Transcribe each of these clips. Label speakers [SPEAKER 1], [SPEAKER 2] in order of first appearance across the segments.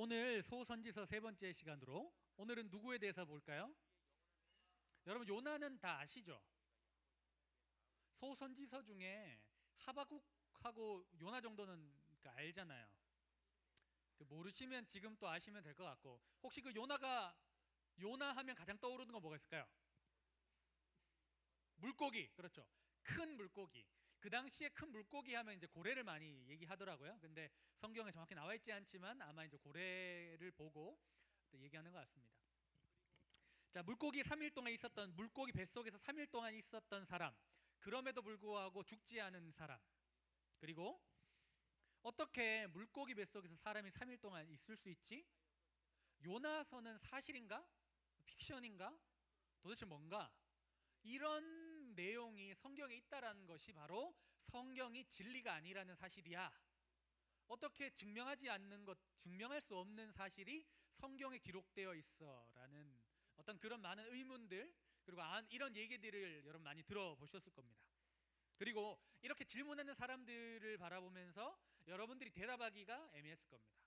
[SPEAKER 1] 오늘 소선지서 세 번째 시간으로 오늘은 누구에 대해서 볼까요? 여러분 요나는 다 아시죠? 소선지서 중에 하바국하고 요나 정도는 알잖아요. 모르시면 지금 또 아시면 될 것 같고, 혹시 요나 하면 가장 떠오르는 거 뭐가 있을까요? 물고기, 그렇죠. 큰 물고기. 그 당시에 큰 물고기 하면 이제 고래를 많이 얘기하더라고요. 근데 성경에 정확히 나와 있지 않지만 아마 이제 고래를 보고 또 얘기하는 것 같습니다. 자, 물고기 뱃속에서 3일 동안 있었던 사람, 그럼에도 불구하고 죽지 않은 사람, 그리고 어떻게 물고기 뱃속에서 사람이 3일 동안 있을 수 있지? 요나서는 사실인가? 픽션인가? 도대체 뭔가? 이런 내용이 성경에 있다라는 것이 바로 성경이 진리가 아니라는 사실이야. 어떻게 증명할 수 없는 사실이 성경에 기록되어 있어라는 어떤 그런 많은 의문들, 그리고 이런 얘기들을 여러분 많이 들어보셨을 겁니다. 그리고 이렇게 질문하는 사람들을 바라보면서 여러분들이 대답하기가 애매했을 겁니다.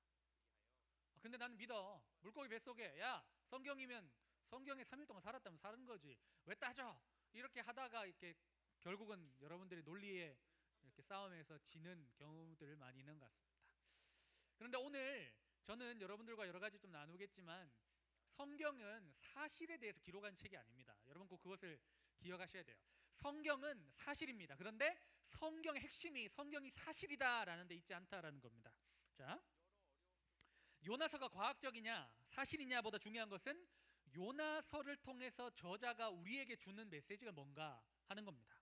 [SPEAKER 1] 근데 나는 믿어. 물고기 뱃속에, 야, 성경이면 성경에 3일 동안 살았다면 사는 거지. 왜 따져? 이렇게 하다가 이렇게 결국은 여러분들이 논리에 이렇게 싸움에서 지는 경우들을 많이 있는 것 같습니다. 그런데 오늘 저는 여러분들과 여러 가지 좀 나누겠지만 성경은 사실에 대해서 기록한 책이 아닙니다. 여러분 꼭 그것을 기억하셔야 돼요. 성경은 사실입니다. 그런데 성경의 핵심이 성경이 사실이다라는 데 있지 않다라는 겁니다. 자, 요나서가 과학적이냐 사실이냐 보다 중요한 것은 요나서를 통해서 저자가 우리에게 주는 메시지가 뭔가 하는 겁니다.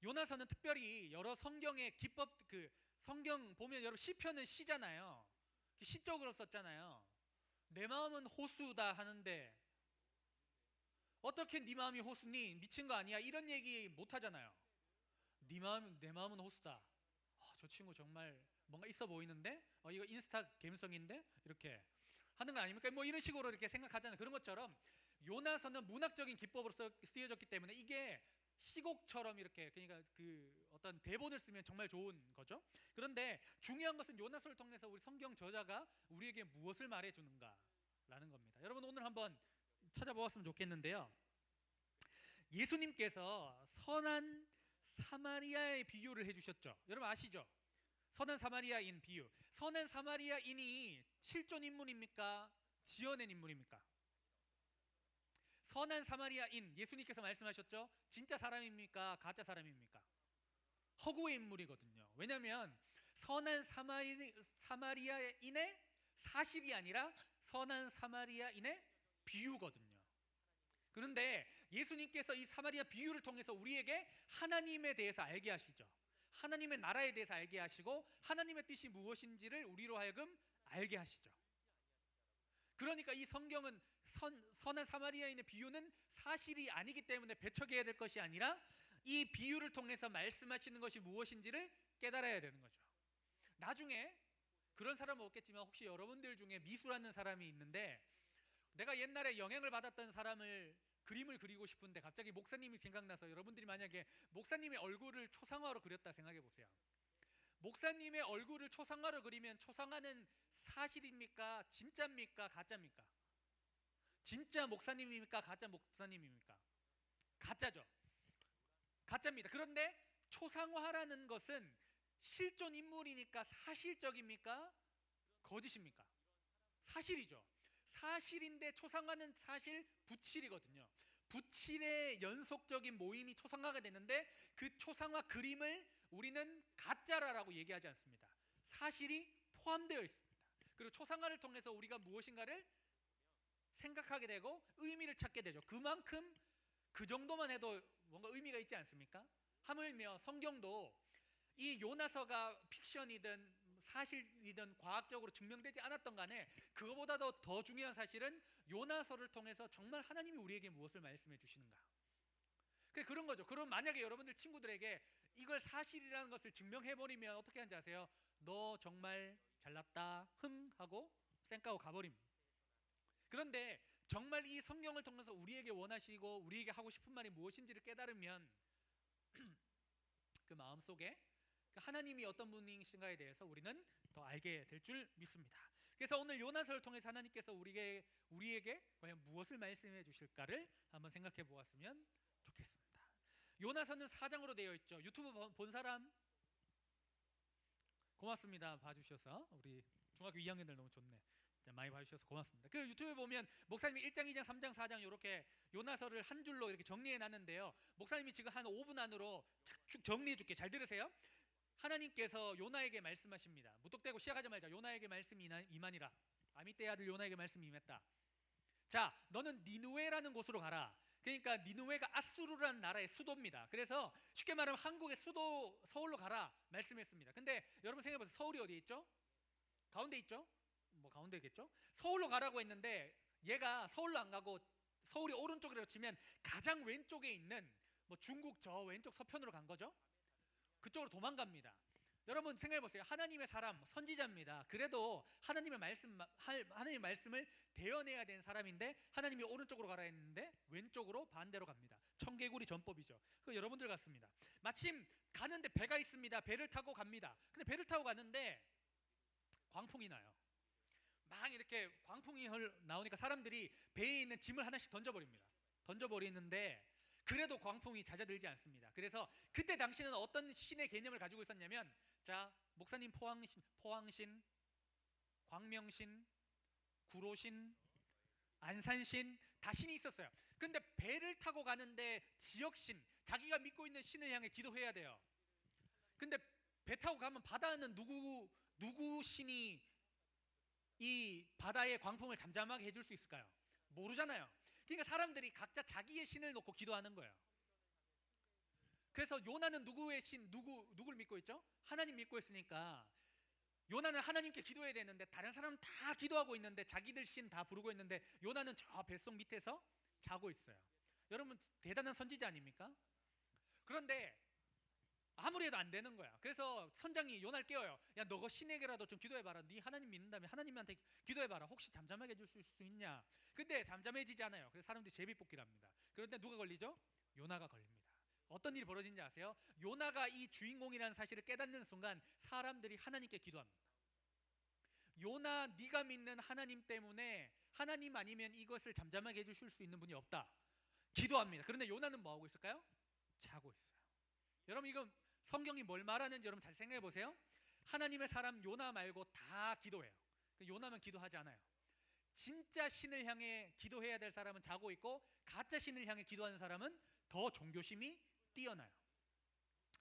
[SPEAKER 1] 요나서는 특별히 여러 성경의 기법, 성경 보면 여러분 시편은 시잖아요. 시적으로 썼잖아요. 내 마음은 호수다 하는데 어떻게 네 마음이 호수니? 미친 거 아니야? 이런 얘기 못 하잖아요. 내 마음은 호수다. 저 친구 정말 뭔가 있어 보이는데? 이거 인스타 감성인데? 이렇게 하는 거 아닙니까? 뭐 이런 식으로 이렇게 생각하잖아요. 그런 것처럼 요나서는 문학적인 기법으로 쓰여졌기 때문에 이게 시곡처럼 이렇게, 그러니까 어떤 대본을 쓰면 정말 좋은 거죠. 그런데 중요한 것은 요나서를 통해서 우리 성경 저자가 우리에게 무엇을 말해주는가라는 겁니다. 여러분 오늘 한번 찾아보았으면 좋겠는데요. 예수님께서 선한 사마리아의 비유를 해주셨죠. 여러분 아시죠? 선한 사마리아인 비유. 선한 사마리아인이 실존 인물입니까? 지어낸 인물입니까? 선한 사마리아인, 예수님께서 말씀하셨죠? 진짜 사람입니까? 가짜 사람입니까? 허구의 인물이거든요. 왜냐하면 선한 사마리아인의 사실이 아니라 선한 사마리아인의 비유거든요. 그런데 예수님께서 이 사마리아 비유를 통해서 우리에게 하나님에 대해서 알게 하시죠. 하나님의 나라에 대해서 알게 하시고 하나님의 뜻이 무엇인지를 우리로 하여금 알게 하시죠. 그러니까 이 성경은 선한 사마리아인의 비유는 사실이 아니기 때문에 배척해야 될 것이 아니라 이 비유를 통해서 말씀하시는 것이 무엇인지를 깨달아야 되는 거죠. 나중에 그런 사람은 없겠지만 혹시 여러분들 중에 미술하는 사람이 있는데 내가 옛날에 영향을 받았던 사람을 그림을 그리고 싶은데 갑자기 목사님이 생각나서 여러분들이 만약에 목사님의 얼굴을 초상화로 그렸다 생각해 보세요. 목사님의 얼굴을 초상화로 그리면 초상화는 사실입니까? 진짜입니까? 가짜입니까? 진짜 목사님입니까? 가짜 목사님입니까? 가짜죠. 가짜입니다. 그런데 초상화라는 것은 실존 인물이니까 사실적입니까? 거짓입니까? 사실이죠. 사실인데 초상화는 사실 부칠이거든요. 부칠의 연속적인 모임이 초상화가 되는데 그 초상화 그림을 우리는 가짜라고 얘기하지 않습니다. 사실이 포함되어 있습니다. 그리고 초상화를 통해서 우리가 무엇인가를 생각하게 되고 의미를 찾게 되죠. 그만큼 그 정도만 해도 뭔가 의미가 있지 않습니까? 하물며 성경도 이 요나서가 픽션이든 사실이든 과학적으로 증명되지 않았던 간에 그거보다도 더 중요한 사실은 요나서를 통해서 정말 하나님이 우리에게 무엇을 말씀해 주시는가. 그런 거죠. 그럼 만약에 여러분들 친구들에게 이걸 사실이라는 것을 증명해버리면 어떻게 하는지 아세요? 너 정말 잘났다 흥 하고 쌩까고 가버립니다. 그런데 정말 이 성경을 통해서 우리에게 원하시고 우리에게 하고 싶은 말이 무엇인지를 깨달으면 그 마음속에 하나님이 어떤 분이신가에 대해서 우리는 더 알게 될 줄 믿습니다. 그래서 오늘 요나서를 통해서 하나님께서 우리에게 과연 무엇을 말씀해 주실까를 한번 생각해 보았으면 좋겠습니다. 요나서는 4장으로 되어 있죠. 유튜브 본 사람 고맙습니다. 봐주셔서. 우리 중학교 2학년들 너무 좋네. 많이 봐주셔서 고맙습니다. 그 유튜브에 보면 목사님이 1장, 2장, 3장, 4장 이렇게 요나서를 한 줄로 이렇게 정리해 놨는데요. 목사님이 지금 한 5분 안으로 쭉 정리해 줄게. 잘 들으세요. 하나님께서 요나에게 말씀하십니다. 무턱대고 시작하자마자 요나에게 말씀이 임하니라. 아미떼의 아들 요나에게 말씀이 임했다. 자, 너는 니느웨라는 곳으로 가라. 그러니까 니느웨가 아수르라는 나라의 수도입니다. 그래서 쉽게 말하면 한국의 수도 서울로 가라 말씀했습니다. 근데 여러분 생각해보세요. 서울이 어디에 있죠? 가운데 있죠? 뭐 가운데겠죠? 서울로 가라고 했는데 얘가 서울로 안 가고 서울이 오른쪽이라고 치면 가장 왼쪽에 있는 뭐 중국 저 왼쪽 서편으로 간 거죠. 그쪽으로 도망갑니다. 여러분 생각해보세요. 하나님의 사람 선지자입니다. 그래도 하나님의 말씀을 대언해야 되는 사람인데 하나님이 오른쪽으로 가라 했는데 왼쪽으로 반대로 갑니다. 청개구리 전법이죠. 그 여러분들 같습니다. 마침 가는데 배가 있습니다. 배를 타고 갑니다. 근데 배를 타고 가는데 광풍이 나요. 막 이렇게 광풍이 나오니까 사람들이 배에 있는 짐을 하나씩 던져버리는데 그래도 광풍이 잦아들지 않습니다. 그래서 그때 당시는 어떤 신의 개념을 가지고 있었냐면, 자, 목사님 포항신, 광명신, 구로신, 안산신 다 신이 있었어요. 근데 배를 타고 가는데 지역신, 자기가 믿고 있는 신을 향해 기도해야 돼요. 근데 배 타고 가면 바다는 누구 신이 이 바다의 광풍을 잠잠하게 해줄 수 있을까요? 모르잖아요. 그러니까 사람들이 각자 자기의 신을 놓고 기도하는 거예요. 그래서 요나는 누구의 신, 누구를 믿고 있죠? 하나님 믿고 있으니까 요나는 하나님께 기도해야 되는데 다른 사람은 다 기도하고 있는데 자기들 신 다 부르고 있는데 요나는 저 뱃속 밑에서 자고 있어요. 여러분 대단한 선지자 아닙니까? 그런데 아무리 해도 안 되는 거야. 그래서 선장이 요나를 깨워요. 야, 너가 신에게라도 좀 기도해봐라. 네 하나님 믿는다면 하나님한테 기도해봐라. 혹시 잠잠하게 해줄 수 있냐? 근데 잠잠해지지 않아요. 그래서 사람들이 제비뽑기를 합니다. 그런데 누가 걸리죠? 요나가 걸립니다. 어떤 일이 벌어진지 아세요? 요나가 이 주인공이라는 사실을 깨닫는 순간 사람들이 하나님께 기도합니다. 요나, 네가 믿는 하나님 때문에 하나님 아니면 이것을 잠잠하게 해주실 수 있는 분이 없다. 기도합니다. 그런데 요나는 뭐 하고 있을까요? 자고 있어요. 여러분 이건 성경이 뭘 말하는지 여러분 잘 생각해 보세요. 하나님의 사람 요나 말고 다 기도해요. 요나만 기도하지 않아요. 진짜 신을 향해 기도해야 될 사람은 자고 있고 가짜 신을 향해 기도하는 사람은 더 종교심이 뛰어나요.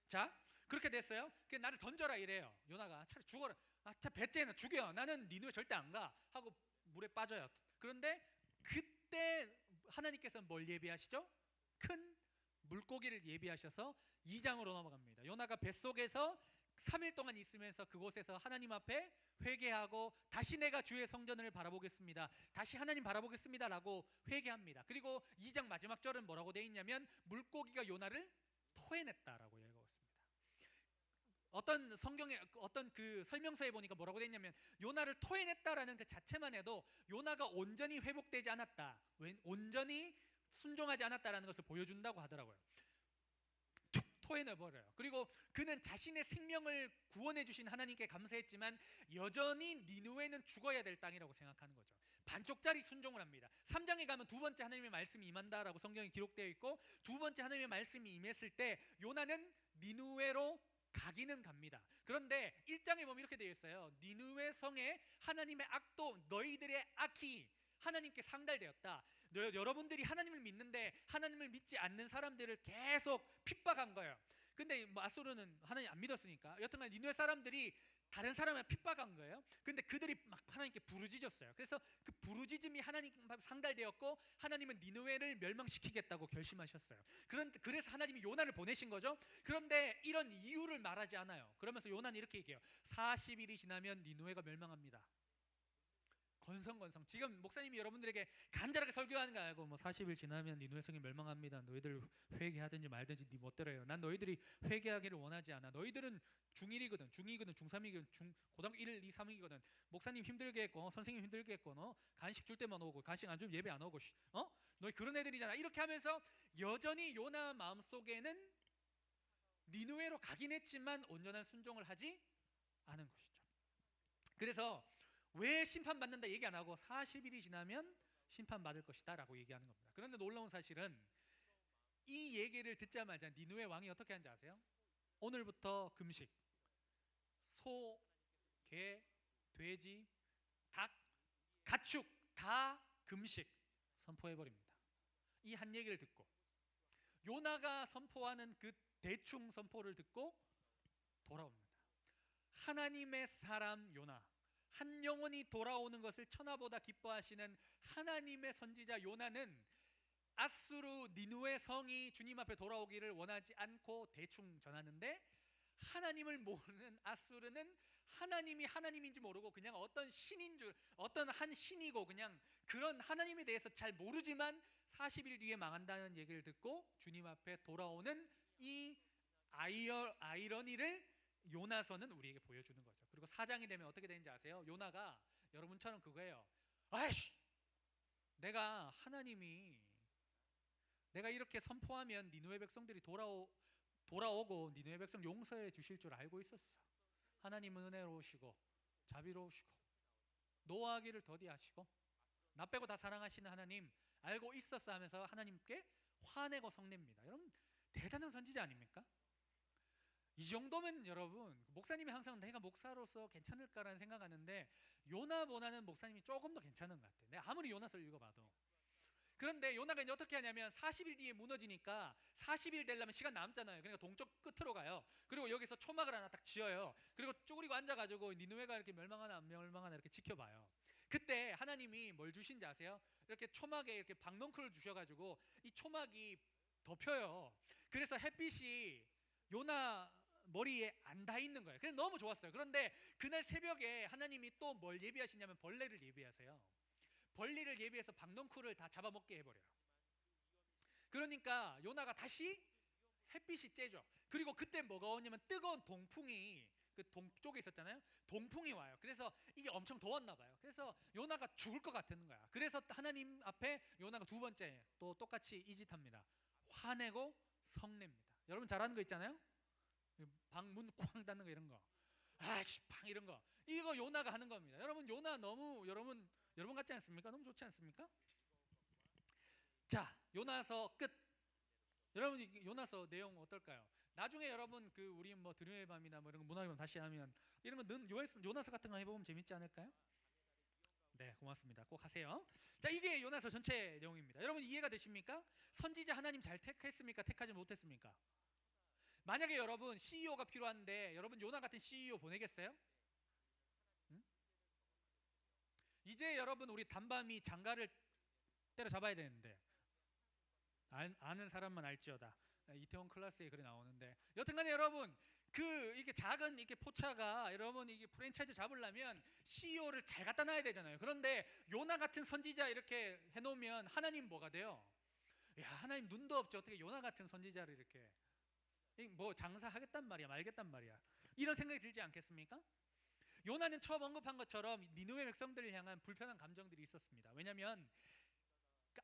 [SPEAKER 1] 자, 그렇게 됐어요. 나를 던져라 이래요. 요나가 차라리 죽어라. 자, 배째는 죽여. 나는 니누에 절대 안 가 하고 물에 빠져요. 그런데 그때 하나님께서 뭘 예비하시죠? 큰 물고기를 예비하셔서 2장으로 넘어갑니다. 요나가 뱃속에서 3일 동안 있으면서 그곳에서 하나님 앞에 회개하고 다시 내가 주의 성전을 바라보겠습니다. 다시 하나님 바라보겠습니다 라고 회개합니다. 그리고 2장 마지막 절은 뭐라고 되어 있냐면 물고기가 요나를 토해냈다라고 얘기하고 있습니다. 어떤 성경에 어떤 그 설명서에 보니까 뭐라고 되어 있냐면 요나를 토해냈다라는 그 자체만 해도 요나가 온전히 회복되지 않았다, 온전히 순종하지 않았다라는 것을 보여준다고 하더라고요. 툭 토해내버려요. 그리고 그는 자신의 생명을 구원해 주신 하나님께 감사했지만 여전히 니느웨는 죽어야 될 땅이라고 생각하는 거죠. 반쪽짜리 순종을 합니다. 3장에 가면 두 번째 하나님의 말씀이 임한다라고 성경에 기록되어 있고 두 번째 하나님의 말씀이 임했을 때 요나는 니느웨로 가기는 갑니다. 그런데 1장에 보면 이렇게 되어 있어요. 니느웨 성에 하나님의 악도 너희들의 악이 하나님께 상달되었다. 여러분들이 하나님을 믿는데 하나님을 믿지 않는 사람들을 계속 핍박한 거예요. 근데 뭐 아수르는 하나님 안 믿었으니까 여튼간 니느웨 사람들이 다른 사람을 핍박한 거예요. 근데 그들이 막 하나님께 부르짖었어요. 그래서 그 부르짖음이 하나님 상달되었고 하나님은 니느웨를 멸망시키겠다고 결심하셨어요. 그래서 하나님이 요나를 보내신 거죠. 그런데 이런 이유를 말하지 않아요. 그러면서 요나는 이렇게 얘기해요. 40일이 지나면 니느웨가 멸망합니다. 건성건성. 지금 목사님이 여러분들에게 간절하게 설교하는 거 아니고 뭐 40일 지나면 니느웨 성이 멸망합니다. 너희들 회개하든지 말든지 네 멋대로요. 난 너희들이 회개하기를 원하지 않아. 너희들은 중1이거든, 중2거든, 중3이거든, 고등학교 1, 2, 3이거든. 목사님 힘들게 했고 선생님 힘들게 했고 간식 줄 때만 오고 간식 안 주면 예배 안 오고 너희 그런 애들이잖아. 이렇게 하면서 여전히 요나 마음속에는 니느웨로 가긴 했지만 온전한 순종을 하지 않은 것이죠. 그래서 왜 심판받는다 얘기 안 하고 40일이 지나면 심판받을 것이다 라고 얘기하는 겁니다. 그런데 놀라운 사실은 이 얘기를 듣자마자 니누의 왕이 어떻게 하는지 아세요? 오늘부터 금식, 소, 개, 돼지, 닭, 가축 다 금식 선포해버립니다. 이 한 얘기를 듣고 요나가 선포하는 그 대충 선포를 듣고 돌아옵니다. 하나님의 사람 요나, 한 영혼이 돌아오는 것을 천하보다 기뻐하시는 하나님의 선지자 요나는 아수르 니누의 성이 주님 앞에 돌아오기를 원하지 않고 대충 전하는데, 하나님을 모르는 아수르는 하나님이 하나님인지 모르고 그냥 어떤 신인 줄, 어떤 한 신이고 그냥 그런 하나님에 대해서 잘 모르지만 40일 뒤에 망한다는 얘기를 듣고 주님 앞에 돌아오는 이 아이러니를 요나서는 우리에게 보여주는 거죠. 그리고 4장이 되면 어떻게 되는지 아세요? 요나가 여러분처럼 그거예요. 아이씨, 내가 이렇게 선포하면 니누의 백성들이 돌아오고 니누의 백성 용서해 주실 줄 알고 있었어. 하나님은 은혜로우시고 자비로우시고 노하기를 더디하시고 나 빼고 다 사랑하시는 하나님 알고 있었어 하면서 하나님께 화내고 성냅니다. 여러분 대단한 선지자 아닙니까? 이 정도면 여러분, 목사님이 항상 내가 목사로서 괜찮을까라는 생각하는데 요나보다는 목사님이 조금 더 괜찮은 것 같아요. 내가 아무리 요나서를 읽어봐도. 그런데 요나가 이제 어떻게 하냐면 40일 뒤에 무너지니까 40일 되려면 시간 남잖아요. 그러니까 동쪽 끝으로 가요. 그리고 여기서 초막을 하나 딱 지어요. 그리고 쭈그리고 앉아가지고 니느웨가 이렇게 멸망하나 안 멸망하나 이렇게 지켜봐요. 그때 하나님이 뭘 주신지 아세요? 이렇게 초막에 이렇게 박넝쿨을 주셔가지고 이 초막이 덮여요. 그래서 햇빛이 요나 머리에 안 닿아 있는 거예요. 그래서 너무 좋았어요. 그런데 그날 새벽에 하나님이 또 뭘 예비하시냐면 벌레를 예비하세요. 벌레를 예비해서 박넝쿨을 다 잡아먹게 해버려요. 그러니까 요나가 다시 햇빛이 쬐죠. 그리고 그때 뭐가 오냐면 뜨거운 동풍이 그 동쪽에 있었잖아요. 동풍이 와요. 그래서 이게 엄청 더웠나 봐요. 그래서 요나가 죽을 것 같은 거야. 그래서 하나님 앞에 요나가 두 번째 또 똑같이 이 짓 합니다. 화내고 성냅니다. 여러분 잘하는 거 있잖아요. 방문 쾅 닫는 거 이런 거, 아씨 팡 이런 거, 이거 요나가 하는 겁니다. 여러분 요나 너무 여러분 같지 않습니까? 너무 좋지 않습니까? 자, 요나서 끝. 여러분 요나서 내용 어떨까요? 나중에 여러분 그 우리 뭐 드림의 밤이나 뭐 이런 거 문화앨범 다시 하면 이런 거 요나서 같은 거 해보면 재밌지 않을까요? 네, 고맙습니다. 꼭 하세요. 자, 이게 요나서 전체 내용입니다. 여러분 이해가 되십니까? 선지자 하나님 잘 택했습니까? 택하지 못했습니까? 만약에 여러분 CEO가 필요한데 여러분 요나 같은 CEO 보내겠어요? 응? 이제 여러분 우리 단밤이 장가를 때려잡아야 되는데 아는 사람만 알지어다. 이태원 클래스에 글이 나오는데 여튼간에 여러분 이게 작은 이렇게 포차가 여러분 이게 프랜차이즈 잡으려면 CEO를 잘 갖다 놔야 되잖아요. 그런데 요나 같은 선지자 이렇게 해놓으면 하나님 뭐가 돼요? 야, 하나님 눈도 없죠. 어떻게 요나 같은 선지자를 이렇게 뭐 장사하겠단 말이야, 말겠단 말이야, 이런 생각이 들지 않겠습니까? 요나는 처음 언급한 것처럼 니느웨 백성들을 향한 불편한 감정들이 있었습니다. 왜냐하면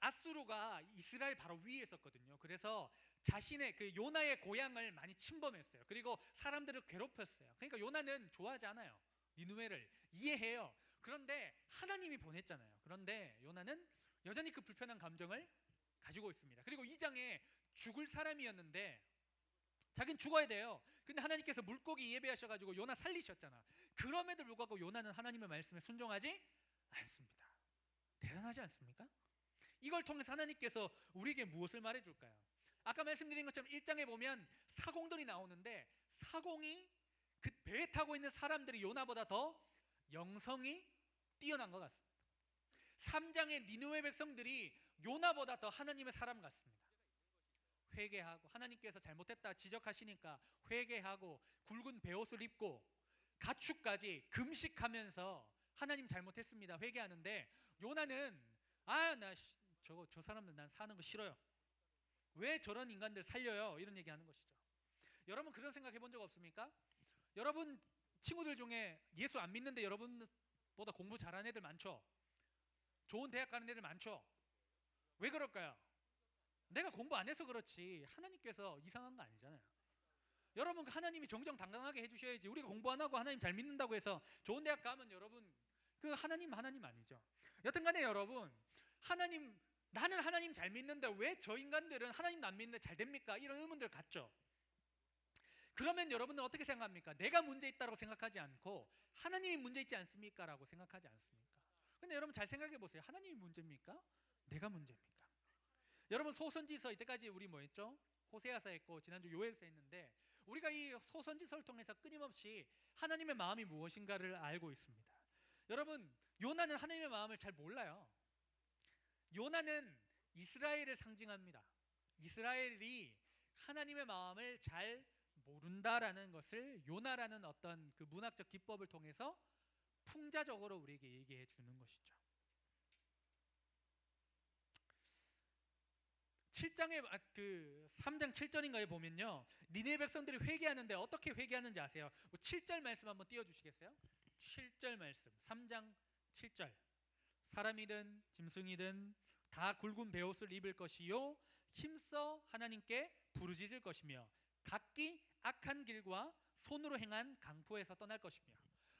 [SPEAKER 1] 아수르가 이스라엘 바로 위에 있었거든요. 그래서 자신의 그 요나의 고향을 많이 침범했어요. 그리고 사람들을 괴롭혔어요. 그러니까 요나는 좋아하지 않아요. 니느웨를 이해해요. 그런데 하나님이 보냈잖아요. 그런데 요나는 여전히 그 불편한 감정을 가지고 있습니다. 그리고 2장에 죽을 사람이었는데 자기는 죽어야 돼요. 근데 하나님께서 물고기 예배하셔가지고 요나 살리셨잖아. 그럼에도 불구하고 요나는 하나님의 말씀에 순종하지 않습니다. 대단하지 않습니까? 이걸 통해서 하나님께서 우리에게 무엇을 말해줄까요? 아까 말씀드린 것처럼 1장에 보면 사공들이 나오는데 사공이 그 배에 타고 있는 사람들이 요나보다 더 영성이 뛰어난 것 같습니다. 3장의 니느웨 백성들이 요나보다 더 하나님의 사람 같습니다. 회개하고 하나님께서 잘못했다 지적하시니까 회개하고 굵은 베옷을 입고 가축까지 금식하면서 하나님 잘못했습니다 회개하는데, 요나는 저 사람들 난 사는 거 싫어요. 왜 저런 인간들 살려요? 이런 얘기하는 것이죠. 여러분 그런 생각 해본 적 없습니까? 여러분 친구들 중에 예수 안 믿는데 여러분보다 공부 잘하는 애들 많죠? 좋은 대학 가는 애들 많죠? 왜 그럴까요? 내가 공부 안 해서 그렇지 하나님께서 이상한 거 아니잖아요. 여러분 하나님이 정정당당하게 해주셔야지. 우리가 공부 안 하고 하나님 잘 믿는다고 해서 좋은 대학 가면 여러분 그 하나님 아니죠. 여튼간에 여러분, 나는 하나님 잘 믿는데 왜 저 인간들은 하나님도 안 믿는데 잘 됩니까? 이런 의문들 갖죠. 그러면 여러분은 어떻게 생각합니까? 내가 문제 있다고 생각하지 않고 하나님이 문제 있지 않습니까? 라고 생각하지 않습니까? 근데 여러분 잘 생각해 보세요. 하나님이 문제입니까? 내가 문제입니까? 여러분 소선지서 이때까지 우리 뭐 했죠? 호세아서 했고 지난주 요엘서 했는데 우리가 이 소선지서를 통해서 끊임없이 하나님의 마음이 무엇인가를 알고 있습니다. 여러분 요나는 하나님의 마음을 잘 몰라요. 요나는 이스라엘을 상징합니다. 이스라엘이 하나님의 마음을 잘 모른다라는 것을 요나라는 어떤 그 문학적 기법을 통해서 풍자적으로 우리에게 얘기해 주는 것이죠. 7장에 그 3장 7절인가에 보면요, 니느웨 백성들이 회개하는데 어떻게 회개하는지 아세요? 7절 말씀 한번 띄워주시겠어요? 7절 말씀 3장 7절 사람이든 짐승이든 다 굵은 베옷을 입을 것이요 힘써 하나님께 부르짖을 것이며 각기 악한 길과 손으로 행한 강포에서 떠날 것이며.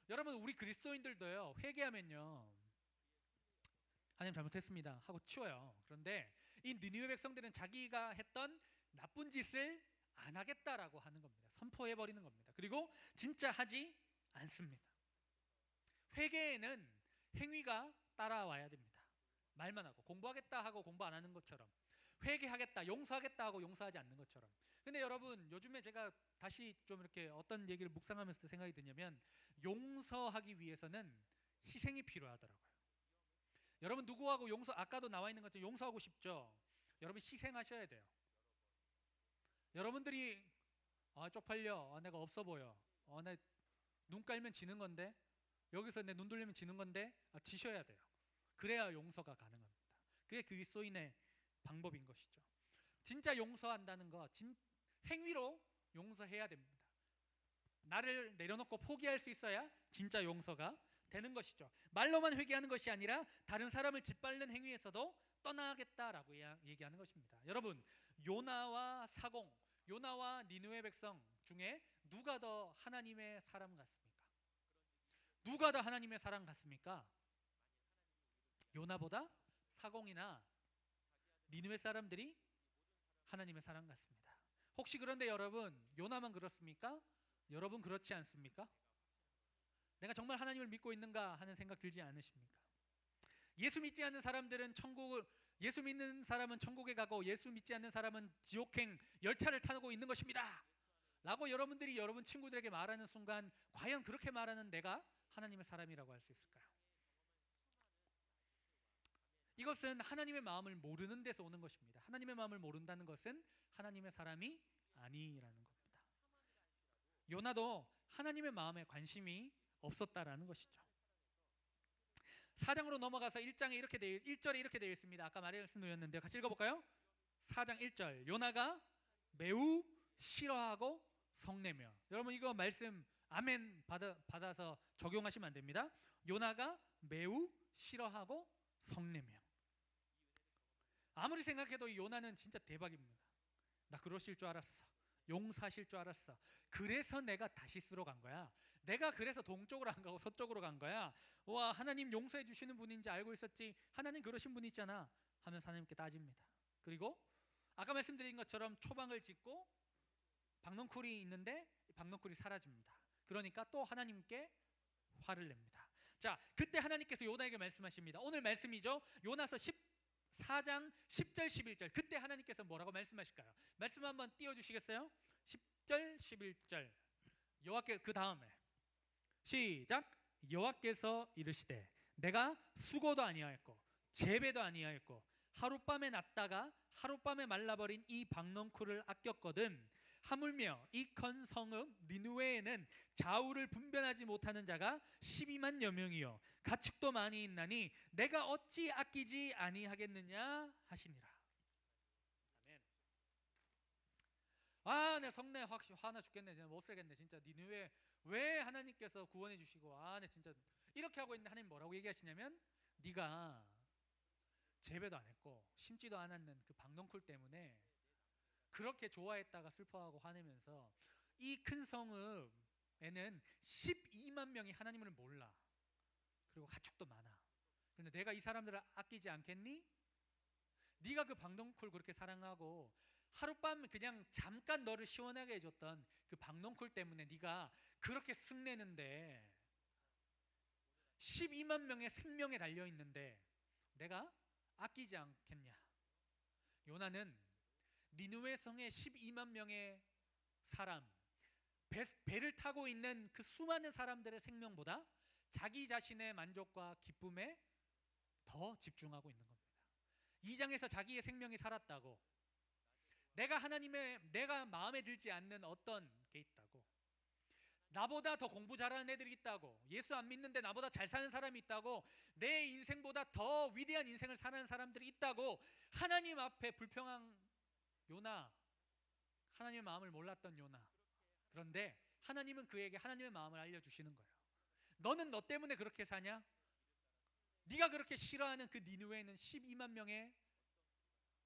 [SPEAKER 1] 여러분 우리 그리스도인들도요 회개하면요 하나님 잘못했습니다 하고 치워요. 그런데 이 니느웨 백성들은 자기가 했던 나쁜 짓을 안 하겠다라고 하는 겁니다. 선포해 버리는 겁니다. 그리고 진짜 하지 않습니다. 회개에는 행위가 따라와야 됩니다. 말만 하고 공부하겠다 하고 공부 안 하는 것처럼, 회개하겠다 용서하겠다 하고 용서하지 않는 것처럼. 근데 여러분 요즘에 제가 다시 좀 이렇게 어떤 얘기를 묵상하면서 생각이 드냐면 용서하기 위해서는 희생이 필요하더라고요. 여러분 누구하고 아까도 나와 있는 것처럼 용서하고 싶죠? 여러분 희생하셔야 돼요. 여러분들이 쪽팔려, 내가 없어 보여, 내 눈 깔면 지는 건데, 여기서 내 눈 돌리면 지는 건데, 지셔야 돼요. 그래야 용서가 가능합니다. 그게 그리스도인의 방법인 것이죠. 진짜 용서한다는 거 행위로 용서해야 됩니다. 나를 내려놓고 포기할 수 있어야 진짜 용서가 되는 것이죠. 말로만 회개하는 것이 아니라 다른 사람을 짓밟는 행위에서도 떠나겠다라고 얘기하는 것입니다. 여러분 요나와 니느웨 백성 중에 누가 더 하나님의 사람 같습니까? 누가 더 하나님의 사람 같습니까? 요나보다 사공이나 니느웨 사람들이 하나님의 사람 같습니다. 혹시 그런데 여러분 요나만 그렇습니까? 여러분 그렇지 않습니까? 내가 정말 하나님을 믿고 있는가 하는 생각 들지 않으십니까? 예수 믿지 않는 사람들은 예수 믿는 사람은 천국에 가고 예수 믿지 않는 사람은 지옥행 열차를 타고 있는 것입니다 라고 여러분들이 여러분 친구들에게 말하는 순간 과연 그렇게 말하는 내가 하나님의 사람이라고 할 수 있을까요? 이것은 하나님의 마음을 모르는 데서 오는 것입니다. 하나님의 마음을 모른다는 것은 하나님의 사람이 아니라는 겁니다. 요나도 하나님의 마음에 관심이 없었다라는 것이죠. 4장으로 넘어가서 1절에 이렇게 되어 있습니다. 아까 말씀드렸는데 같이 읽어볼까요? 4장 1절 요나가 매우 싫어하고 성내며. 여러분 이거 말씀 아멘 받아서 적용하시면 안 됩니다. 요나가 매우 싫어하고 성내며. 아무리 생각해도 요나는 진짜 대박입니다. 나 그러실 줄 알았어. 용서하실 줄 알았어. 그래서 내가 다시스로 간 거야. 내가 그래서 동쪽으로 안 가고 서쪽으로 간 거야. 와, 하나님 용서해 주시는 분인지 알고 있었지. 하나님 그러신 분 있잖아 하면서 하나님께 따집니다. 그리고 아까 말씀드린 것처럼 초방을 짓고 박넝쿨이 있는데 박넝쿨이 사라집니다. 그러니까 또 하나님께 화를 냅니다. 자, 그때 하나님께서 요나에게 말씀하십니다. 오늘 말씀이죠. 요나서 4장 10절 11절. 그때 하나님께서 뭐라고 말씀하실까요? 말씀 한번 띄워주시겠어요? 10절 11절. 여호와께 그 다음에 시작. 여호와께서 이르시되 내가 수고도 아니하였고 재배도 아니하였고 하룻밤에 났다가 하룻밤에 말라버린 이 박넝쿨을 아꼈거든. 하물며 이 큰 성읍 니느웨에는 좌우를 분별하지 못하는 자가 12만여 명이요 가축도 많이 있나니 내가 어찌 아끼지 아니하겠느냐 하시니라. 아멘. 내 성내 화나 죽겠네. 못 살겠네. 진짜 니느웨 왜 하나님께서 구원해 주시고 내 진짜 이렇게 하고 있는데 하나님 뭐라고 얘기하시냐면 네가 재배도 안 했고 심지도 않았는 그 박넝쿨 때문에 그렇게 좋아했다가 슬퍼하고 화내면서 이 큰 성읍에는 12만 명이 하나님을 몰라. 그리고 가축도 많아. 근데 내가 이 사람들을 아끼지 않겠니? 네가 그 박넝쿨 그렇게 사랑하고 하룻밤 그냥 잠깐 너를 시원하게 해줬던 그 박넝쿨 때문에 네가 그렇게 승내는데 12만 명의 생명에 달려있는데 내가 아끼지 않겠냐? 요나는 니느웨 성의 12만 명의 사람, 배를 타고 있는 그 수많은 사람들의 생명보다 자기 자신의 만족과 기쁨에 더 집중하고 있는 겁니다. 2장에서 자기의 생명이 살았다고, 내가 마음에 들지 않는 어떤 게 있다고, 나보다 더 공부 잘하는 애들이 있다고, 예수 안 믿는데 나보다 잘 사는 사람이 있다고, 내 인생보다 더 위대한 인생을 사는 사람들이 있다고 하나님 앞에 불평한 요나, 하나님의 마음을 몰랐던 요나. 그런데 하나님은 그에게 하나님의 마음을 알려주시는 거예요. 너는 너 때문에 그렇게 사냐? 네가 그렇게 싫어하는 그 니느웨에는 12만 명의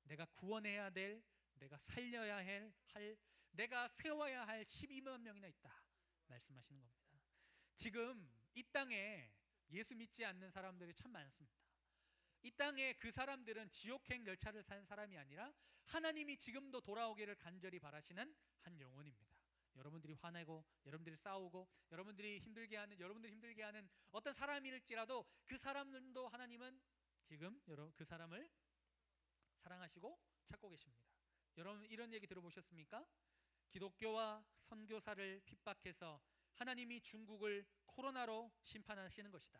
[SPEAKER 1] 내가 구원해야 될, 내가 살려야 할, 내가 세워야 할 12만 명이나 있다 말씀하시는 겁니다. 지금 이 땅에 예수 믿지 않는 사람들이 참 많습니다. 이 땅에 그 사람들은 지옥행 열차를 사는 사람이 아니라 하나님이 지금도 돌아오기를 간절히 바라시는 한 영혼입니다. 여러분들이 화내고, 여러분들이 싸우고, 여러분들이 힘들게 하는 어떤 사람일지라도 그 사람들도 하나님은 지금 그 사람을 사랑하시고 찾고 계십니다. 여러분 이런 얘기 들어보셨습니까? 기독교와 선교사를 핍박해서 하나님이 중국을 코로나로 심판하시는 것이다.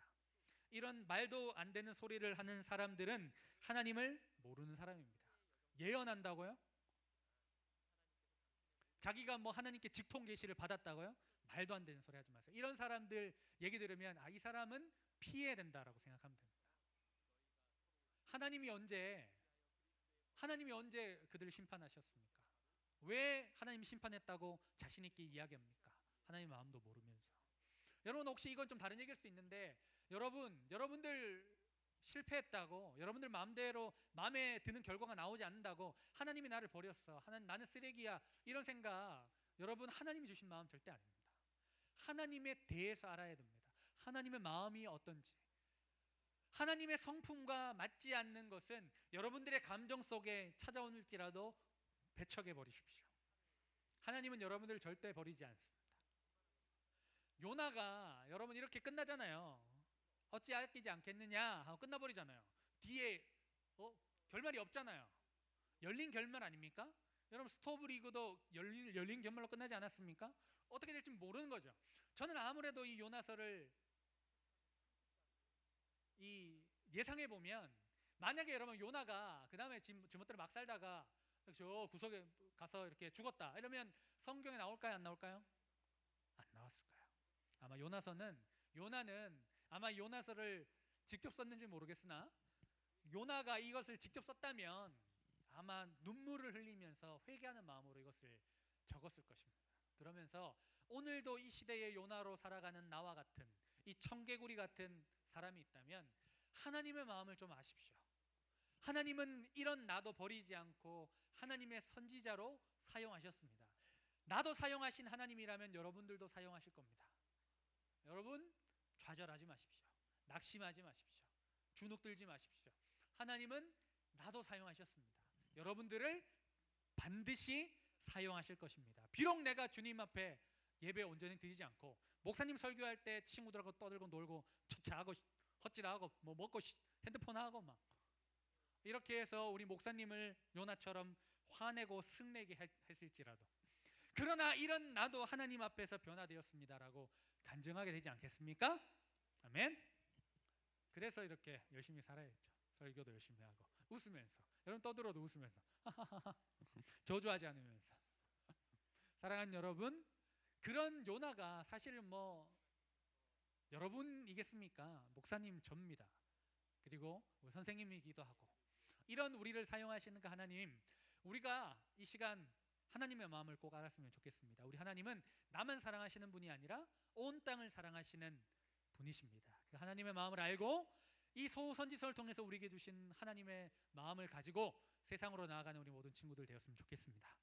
[SPEAKER 1] 이런 말도 안 되는 소리를 하는 사람들은 하나님을 모르는 사람입니다. 예언한다고요? 자기가 뭐 하나님께 직통 계시를 받았다고요? 말도 안 되는 소리 하지 마세요. 이런 사람들 얘기 들으면 이 사람은 피해야 된다라고 생각하면 됩니다. 하나님이 언제 그들을 심판하셨습니까? 왜 하나님이 심판했다고 자신 있게 이야기합니까? 하나님 마음도 모르면서. 여러분 혹시 이건 좀 다른 얘기일 수도 있는데, 여러분들 실패했다고, 여러분들 마음대로 마음에 드는 결과가 나오지 않는다고 하나님이 나를 버렸어, 나는 쓰레기야, 이런 생각, 여러분 하나님이 주신 마음 절대 아닙니다. 하나님에 대해서 알아야 됩니다. 하나님의 마음이 어떤지. 하나님의 성품과 맞지 않는 것은 여러분들의 감정 속에 찾아오는지라도 배척해 버리십시오. 하나님은 여러분들을 절대 버리지 않습니다. 요나가 여러분 이렇게 끝나잖아요. 어찌 아끼지 않겠느냐 하고 끝나버리잖아요. 뒤에 결말이 없잖아요. 열린 결말 아닙니까? 여러분 스토브 리그도 열린 결말로 끝나지 않았습니까? 어떻게 될지 모르는 거죠. 저는 아무래도 이 요나서를 예상해 보면, 만약에 여러분 요나가 그 다음에 지멋대로 막 살다가 저 구석에 가서 이렇게 죽었다 이러면 성경에 나올까요, 안 나올까요? 안 나왔을 거예요. 아마 요나는 아마 요나서를 직접 썼는지 모르겠으나 요나가 이것을 직접 썼다면 아마 눈물을 흘리면서 회개하는 마음으로 이것을 적었을 것입니다. 그러면서 오늘도 이 시대의 요나로 살아가는 나와 같은 이 청개구리 같은 사람이 있다면 하나님의 마음을 좀 아십시오. 하나님은 이런 나도 버리지 않고 하나님의 선지자로 사용하셨습니다. 나도 사용하신 하나님이라면 여러분들도 사용하실 겁니다. 여러분 좌절하지 마십시오. 낙심하지 마십시오. 주눅들지 마십시오. 하나님은 나도 사용하셨습니다. 여러분들을 반드시 사용하실 것입니다. 비록 내가 주님 앞에 예배 온전히 드리지 않고, 목사님 설교할 때 친구들하고 떠들고 놀고 자고 헛질하고 뭐 먹고 핸드폰 하고 막 이렇게 해서 우리 목사님을 요나처럼 화내고 승내게 했을지라도, 그러나 이런 나도 하나님 앞에서 변화되었습니다라고 간증하게 되지 않겠습니까? 아멘. 그래서 이렇게 열심히 살아야죠. 설교도 열심히 하고 웃으면서, 여러분 떠들어도 웃으면서 저주하지 않으면서. 사랑하는 여러분, 그런 요나가 사실은 뭐 여러분이겠습니까? 목사님 접니다. 그리고 우리 선생님이기도 하고, 이런 우리를 사용하시는 그 하나님, 우리가 이 시간 하나님의 마음을 꼭 알았으면 좋겠습니다. 우리 하나님은 나만 사랑하시는 분이 아니라 온 땅을 사랑하시는 분이십니다. 그 하나님의 마음을 알고 이 소선지서를 통해서 우리에게 주신 하나님의 마음을 가지고 세상으로 나아가는 우리 모든 친구들 되었으면 좋겠습니다.